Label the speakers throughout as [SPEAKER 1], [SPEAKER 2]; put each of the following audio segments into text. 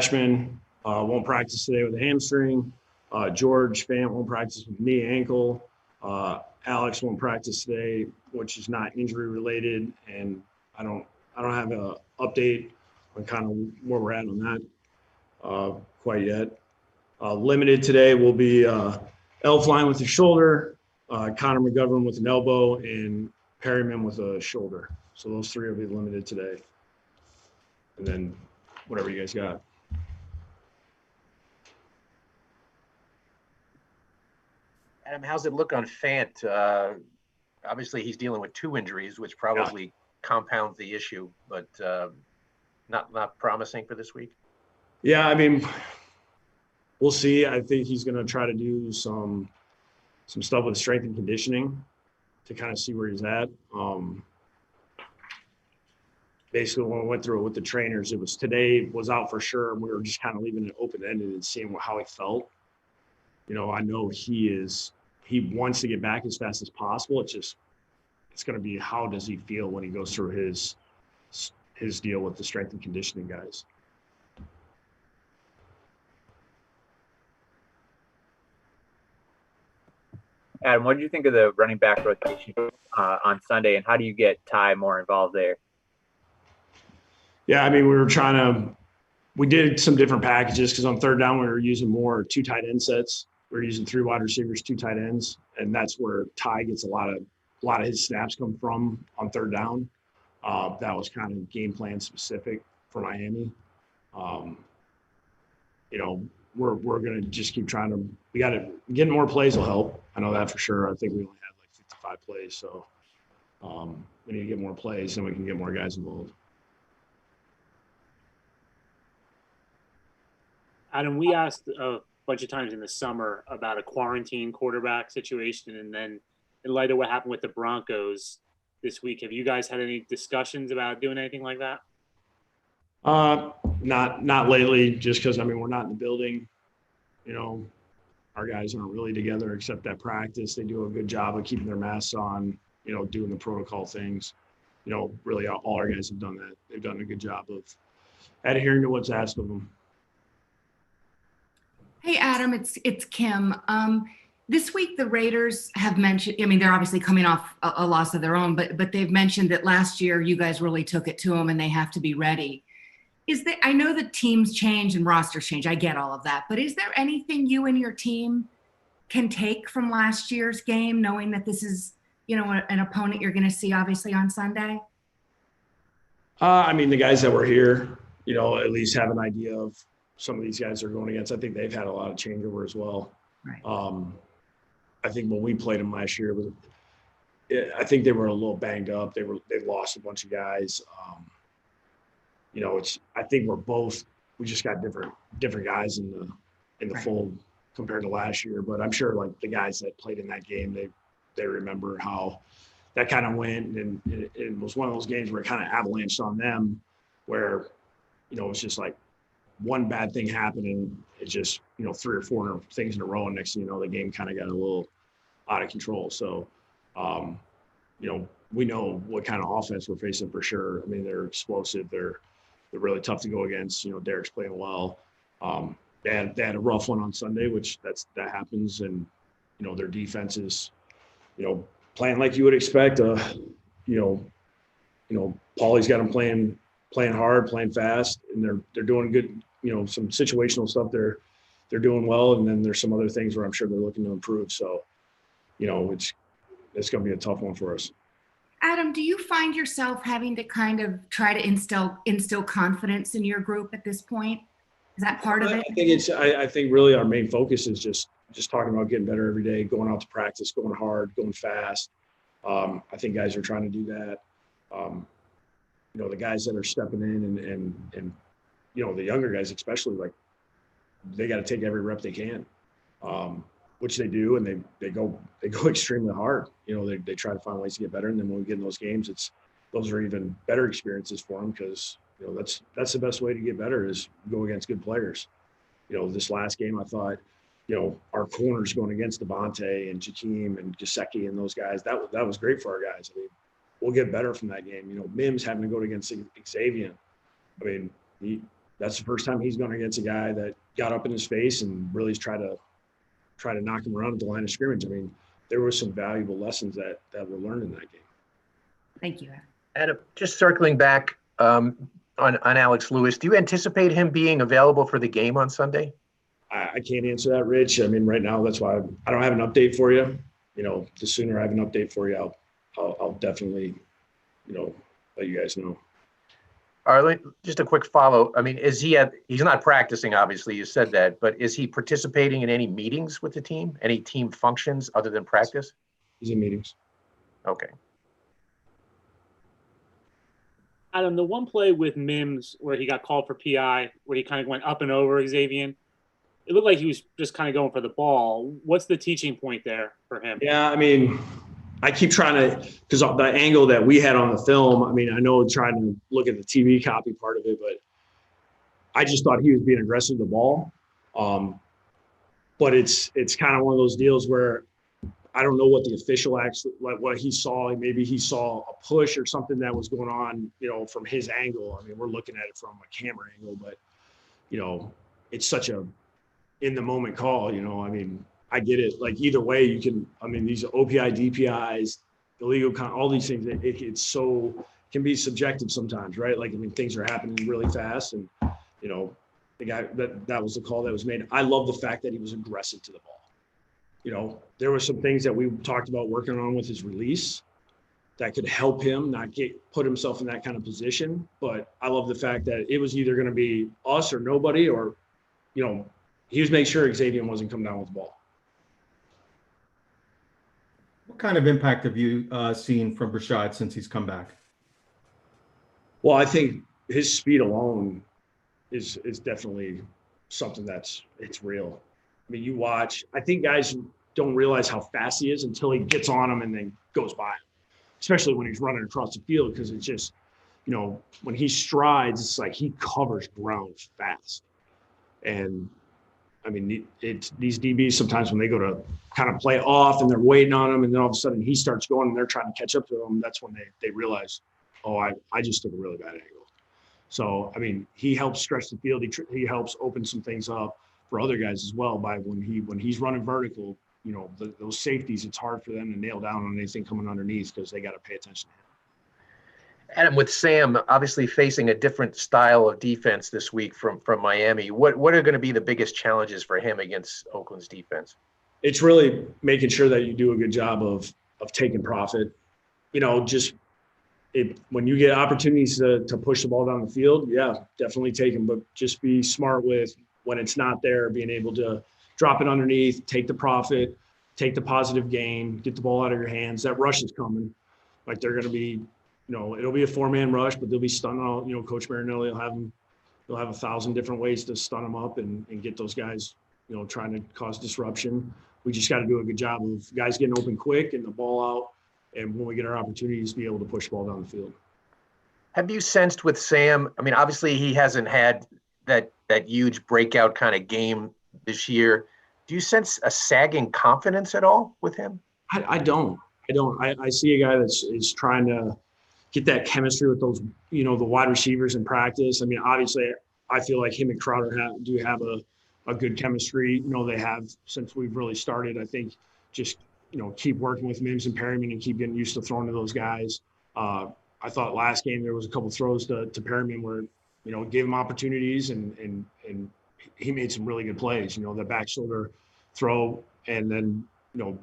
[SPEAKER 1] Cashman won't practice today with a hamstring. George Fant won't practice with knee ankle. Alex won't practice today, which is not injury related, and I don't have an update on kind of where we're at on that quite yet. Limited today will be Elfline with a shoulder, Connor McGovern with an elbow, and Perryman with a shoulder. So those three will be limited today. And then whatever you guys got.
[SPEAKER 2] Adam, how's it look on Fant? Obviously, he's dealing with 2 injuries, which probably compounds the issue, but not promising for this week.
[SPEAKER 1] Yeah, I mean, we'll see. I think he's going to try to do some stuff with strength and conditioning to kind of see where he's at. Basically, when we went through it with the trainers, it was today was out for sure, and we were just kind of leaving it open-ended and seeing how he felt. You know, I know he wants to get back as fast as possible. It's going to be how does he feel when he goes through his deal with the strength and conditioning guys.
[SPEAKER 3] Adam, what did you think of the running back rotation on Sunday, and how do you get Ty more involved there?
[SPEAKER 1] Yeah, I mean, we did some different packages because on third down we were using more 2 tight end sets. We were using 3 wide receivers, 2 tight ends, and that's where Ty gets a lot of his snaps come from on third down. That was kind of game plan specific for Miami. You know, we're going to just keep trying to – we got to – getting more plays will help. I know that for sure. I think we only had like 55 plays. So we need to get more plays and we can get more guys involved.
[SPEAKER 4] Adam, we asked a bunch of times in the summer about a quarantine quarterback situation. And then in light of what happened with the Broncos this week, have you guys had any discussions about doing anything like that?
[SPEAKER 1] Not lately, just because, I mean, we're not in the building. You know, our guys aren't really together except at practice. They do a good job of keeping their masks on, you know, doing the protocol things. You know, really all our guys have done that. They've done a good job of adhering to what's asked of them.
[SPEAKER 5] Hey, Adam, it's Kim. This week, the Raiders have mentioned, I mean, they're obviously coming off a loss of their own, but they've mentioned that last year you guys really took it to them and they have to be ready. I know that teams change and rosters change. I get all of that. But is there anything you and your team can take from last year's game, knowing that this is, you know, an opponent you're going to see obviously on Sunday?
[SPEAKER 1] I mean, the guys that were here, you know, at least have an idea of some of these guys they're going against. I think they've had a lot of changeover as well.
[SPEAKER 5] Right.
[SPEAKER 1] I think when we played them last year, I think they were a little banged up. They lost a bunch of guys. You know, I think we just got different guys in the
[SPEAKER 5] Right.
[SPEAKER 1] fold compared to last year. But I'm sure like the guys that played in that game, they remember how that kind of went, and it was one of those games where it kind of avalanched on them, where, you know, it's just like one bad thing happened and it just, you know, 3 or 4 things in a row, and next thing you know, the game kind of got a little out of control. So, you know, we know what kind of offense we're facing for sure. I mean, they're explosive. They're really tough to go against. You know, Derek's playing well. They had a rough one on Sunday, which that happens. And, you know, their defense is, you know, playing like you would expect. You know, Paulie's got them playing hard, playing fast, and they're doing good. You know, some situational stuff they're doing well, and then there's some other things where I'm sure they're looking to improve. So, you know, it's going to be a tough one for us.
[SPEAKER 5] Adam, do you find yourself having to kind of try to instill confidence in your group at this point? Is that part of it?
[SPEAKER 1] I think really our main focus is just talking about getting better every day, going out to practice, going hard, going fast. I think guys are trying to do that. You know, the guys that are stepping in and you know, the younger guys especially, like, they got to take every rep they can, which they do, and they go extremely hard. You know, they try to find ways to get better, and then when we get in those games, those are even better experiences for them, because, you know, that's the best way to get better is go against good players. You know, this last game, I thought, you know, our corners going against Devontae and Jakeem and Gesicki and those guys, that was great for our guys. I mean, we'll get better from that game. You know, Mims having to go against Xavier. I mean, that's the first time he's going against a guy that got up in his face and really tried to knock him around at the line of scrimmage. I mean, there were some valuable lessons that were learned in that game.
[SPEAKER 5] Thank you.
[SPEAKER 2] Adam, just circling back on Alex Lewis, do you anticipate him being available for the game on Sunday?
[SPEAKER 1] I can't answer that, Rich. I mean, right now, that's why I don't have an update for you. You know, the sooner I have an update for you, I'll definitely, you know, let you guys know.
[SPEAKER 2] All right, just a quick follow. I mean, he's not practicing, obviously, you said that, but is he participating in any meetings with the team, any team functions other than practice?
[SPEAKER 1] He's in meetings.
[SPEAKER 2] Okay.
[SPEAKER 4] Adam, the one play with Mims where he got called for PI, where he kind of went up and over Xavier, it looked like he was just kind of going for the ball. What's the teaching point there for him?
[SPEAKER 1] Yeah, I mean, I keep trying to, because the angle that we had on the film, I mean, I know trying to look at the TV copy part of it, but I just thought he was being aggressive with the ball. But it's kind of one of those deals where I don't know what the official actually, like what he saw. Maybe he saw a push or something that was going on, you know, from his angle. I mean, we're looking at it from a camera angle, but, you know, it's such a in the moment call, you know. I mean, I get it. Like either way, you can. I mean, these OPI, DPIs, illegal, all these things. It's so can be subjective sometimes, right? Like I mean, things are happening really fast, and you know, the guy that was the call that was made. I love the fact that he was aggressive to the ball. You know, there were some things that we talked about working on with his release that could help him not put himself in that kind of position. But I love the fact that it was either going to be us or nobody, or you know, he was making sure Xavier wasn't coming down with the ball.
[SPEAKER 6] What kind of impact have you seen from Brashad since he's come back?
[SPEAKER 1] Well, I think his speed alone is definitely something it's real. I mean, you watch, I think guys don't realize how fast he is until he gets on them and then goes by him, especially when he's running across the field, because it's just, you know, when he strides, it's like he covers ground fast. And I mean, it's these DBs sometimes when they go to kind of play off and they're waiting on him, and then all of a sudden he starts going and they're trying to catch up to him. That's when they realize, oh, I just took a really bad angle. So, I mean, he helps stretch the field. He helps open some things up for other guys as well by when he's running vertical, you know, those safeties, it's hard for them to nail down on anything coming underneath because they got to pay attention to him.
[SPEAKER 2] Adam, with Sam obviously facing a different style of defense this week from Miami, what are going to be the biggest challenges for him against Oakland's defense?
[SPEAKER 1] It's really making sure that you do a good job of taking profit. You know, just when you get opportunities to push the ball down the field, yeah, definitely take them, but just be smart with when it's not there, being able to drop it underneath, take the profit, take the positive gain, get the ball out of your hands. That rush is coming. Like they're going to be, you know, it'll be a 4-man rush, but they'll be stunning all, you know, Coach Marinelli will have 1,000 different ways to stun them up and get those guys, you know, trying to cause disruption. We just got to do a good job of guys getting open quick and the ball out. And when we get our opportunities, be able to push the ball down the field.
[SPEAKER 2] Have you sensed with Sam, I mean, obviously he hasn't had that huge breakout kind of game this year. Do you sense a sagging confidence at all with him?
[SPEAKER 1] I don't. I see a guy is trying to get that chemistry with those, you know, the wide receivers in practice. I mean, obviously, I feel like him and Crowder do have a good chemistry. You know, they have since we've really started. I think just, you know, keep working with Mims and Perryman and keep getting used to throwing to those guys. I thought last game there was a couple throws to Perryman where, you know, gave him opportunities and he made some really good plays. You know, the back shoulder throw and then, you know,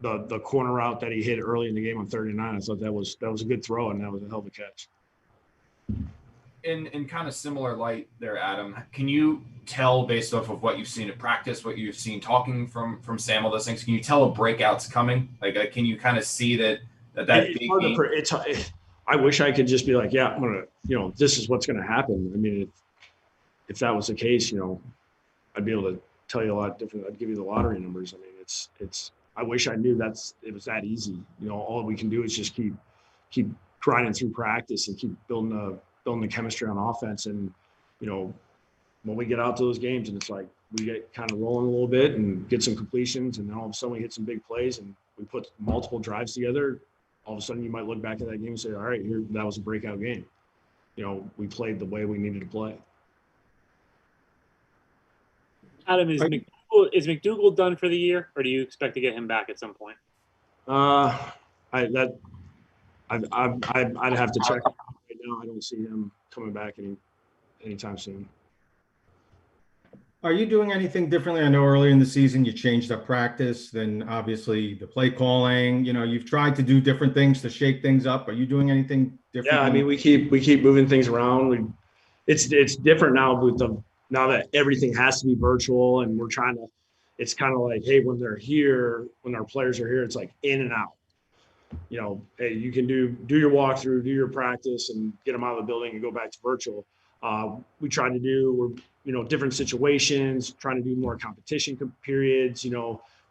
[SPEAKER 1] the corner route that he hit early in the game on 39. I thought that was a good throw and that was a hell of a catch.
[SPEAKER 7] In kind of similar light there, Adam, can you tell based off of what you've seen at practice, what you've seen talking from Sam, all those things, can you tell a breakout's coming? Like, can you kind of see that
[SPEAKER 1] it's hard to I wish I could just be like, yeah, I'm going to, you know, this is what's going to happen. I mean, if that was the case, you know, I'd be able to tell you a lot different. I'd give you the lottery numbers. I mean, it's, I wish I knew it was that easy. You know, all we can do is just keep grinding through practice and keep building the chemistry on offense. And, you know, when we get out to those games and it's like we get kind of rolling a little bit and get some completions and then all of a sudden we hit some big plays and we put multiple drives together, all of a sudden you might look back at that game and say, all right, that was a breakout game. You know, we played the way we needed to play.
[SPEAKER 4] Adam, is McDougal done for the year, or do you expect to get him back at some point?
[SPEAKER 1] I'd have to check right now. I don't see him coming back anytime soon.
[SPEAKER 6] Are you doing anything differently? I know earlier in the season you changed up practice, then obviously the play calling. You've tried to do different things to shake things up. Are you doing anything different?
[SPEAKER 1] Yeah, I mean, we keep moving things around. It's different now now that everything has to be virtual, and we're trying to. It's kind of like, hey, when they're here, when our players are here, it's like in and out. Hey, you can do your walkthrough, do your practice, and get them out of the building and go back to virtual. We try to do different situations, trying to do more competition periods.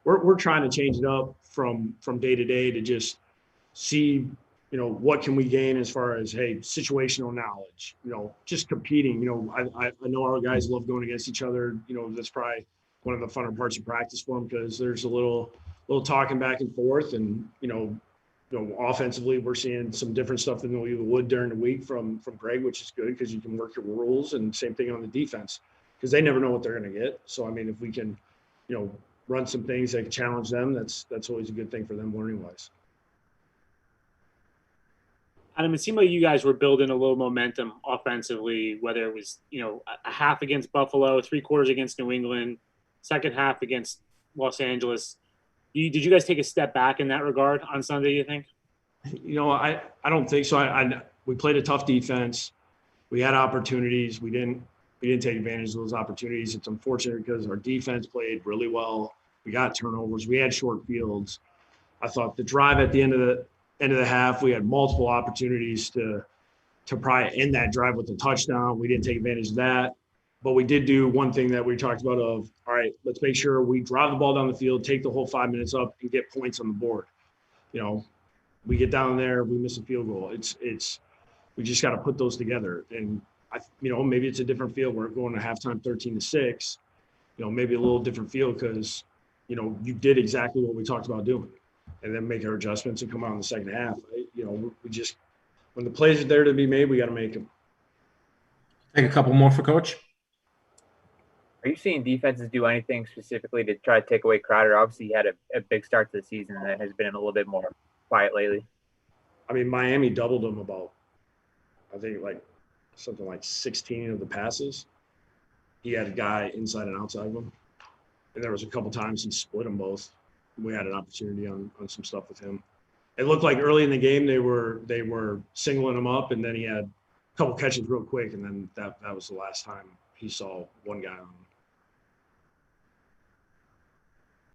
[SPEAKER 1] We're trying to change it up from day to day to just see what can we gain as far as, hey, situational knowledge, just competing. I know our guys love going against each other. That's probably one of the funner parts of practice for them, because there's a little talking back and forth, and offensively, we're seeing some different stuff than we would during the week from Greg, which is good because you can work your rules, and same thing on the defense, because they never know what they're going to get. So, I mean, if we can, run some things that can challenge them, that's always a good thing for them learning wise.
[SPEAKER 4] Adam, it seemed like you guys were building a little momentum offensively, whether it was, a half against Buffalo, 3/4 against New England, second half against Los Angeles. Did you guys take a step back in that regard on Sunday, you think?
[SPEAKER 1] I don't think so. We played a tough defense. We had opportunities. We didn't take advantage of those opportunities. It's unfortunate because our defense played really well. We got turnovers. We had short fields. I thought the drive at the end of the half, we had multiple opportunities to probably end that drive with a touchdown. We didn't take advantage of that. But we did do one thing that we talked about all right, let's make sure we drive the ball down the field, take the whole 5 minutes up, and get points on the board. We get down there, we miss a field goal. We just got to put those together. And, maybe it's a different field. We're going to halftime 13-6, maybe a little different field because, you did exactly what we talked about doing, and then make our adjustments and come out in the second half. We just, when the plays are there to be made, we got to make them.
[SPEAKER 8] Take a couple more for Coach.
[SPEAKER 3] Are you seeing defenses do anything specifically to try to take away Crowder? Obviously, he had a big start to the season and has been a little bit more quiet lately.
[SPEAKER 1] I mean, Miami doubled him about, I think, something like 16 of the passes. He had a guy inside and outside of him. And there was a couple times he split them both. We had an opportunity on some stuff with him. It looked like early in the game they were singling him up, and then he had a couple catches real quick, and then that was the last time he saw one guy on him.